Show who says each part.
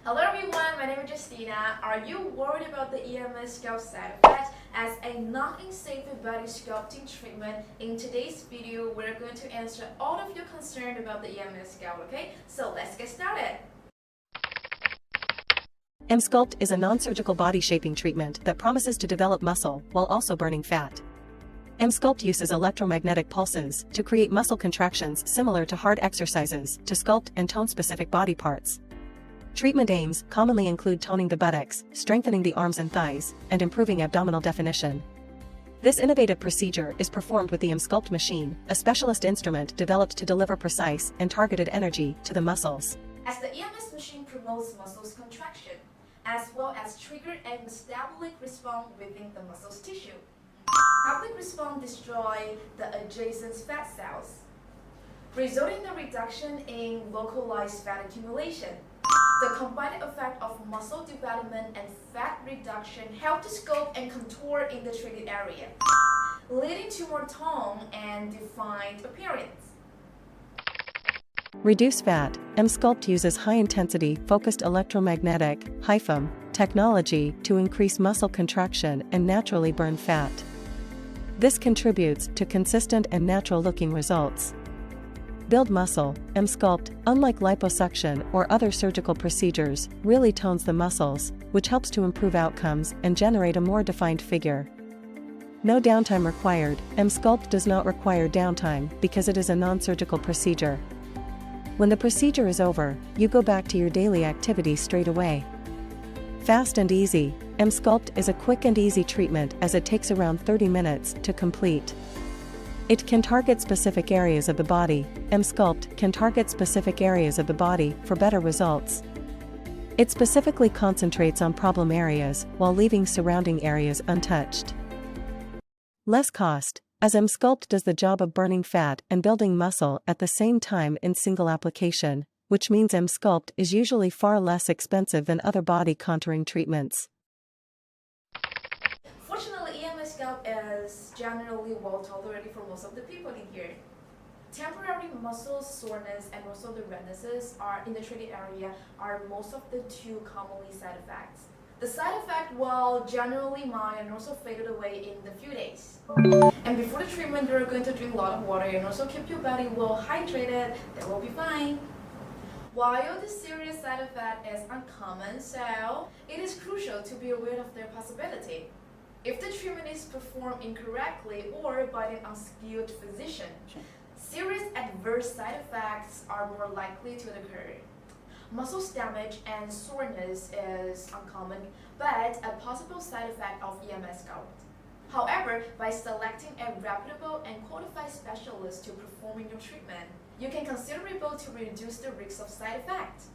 Speaker 1: Hello everyone, my name is Justina. Are you worried about the Emsculpt side effects as a non-invasive body sculpting treatment? In today's video, we're going to answer all of your concerns about the Emsculpt, okay? So let's get started.
Speaker 2: Emsculpt is a non-surgical body shaping treatment that promises to develop muscle while also burning fat. Emsculpt uses electromagnetic pulses to create muscle contractions similar to hard exercises to sculpt and tone specific body parts. Treatment aims commonly include toning the buttocks, strengthening the arms and thighs, and improving abdominal definition. This innovative procedure is performed with the Emsculpt machine, a specialist instrument developed to deliver precise and targeted energy to the muscles.
Speaker 1: As the EMS machine promotes muscles contraction, as well as trigger a metabolic response within the muscles tissue. Metabolic response destroy the adjacent fat cells, resulting in a reduction in localized fat accumulation. The combined effect of muscle development and fat reduction help to sculpt and contour in the treated area, leading to more tone and defined appearance.
Speaker 2: Reduce fat. Emsculpt uses high-intensity, focused electromagnetic (HIFM) technology to increase muscle contraction and naturally burn fat. This contributes to consistent and natural-looking results. Build muscle. Emsculpt, unlike liposuction or other surgical procedures, really tones the muscles, which helps to improve outcomes and generate a more defined figure. No downtime required. Emsculpt does not require downtime because it is a non-surgical procedure. When the procedure is over, you go back to your daily activities straight away. Fast and easy. Emsculpt is a quick and easy treatment as it takes around 30 minutes to complete. It can target specific areas of the body. Emsculpt can target specific areas of the body for better results. It specifically concentrates on problem areas while leaving surrounding areas untouched. Less cost, as Emsculpt does the job of burning fat and building muscle at the same time in single application, which means Emsculpt is usually far less expensive than other body contouring treatments.
Speaker 1: Fortunately, Emsculpt is generally well tolerated for most of the people in here. Temporary muscle soreness and muscle rednesses are in the treated area are most of the two commonly side effects. The side effect, while generally mild and also faded away in the few days. And before the treatment, you're going to drink a lot of water and also keep your body well hydrated. That will be fine. While the serious side effect is uncommon, so it is crucial to be aware of their possibility. If the treatment is performed incorrectly or by an unskilled physician, serious adverse side effects are more likely to occur. Muscle damage and soreness is uncommon, but a possible side effect of Emsculpt. However, by selecting a reputable and qualified specialist to perform your treatment, you can consider able to reduce the risk of side effects.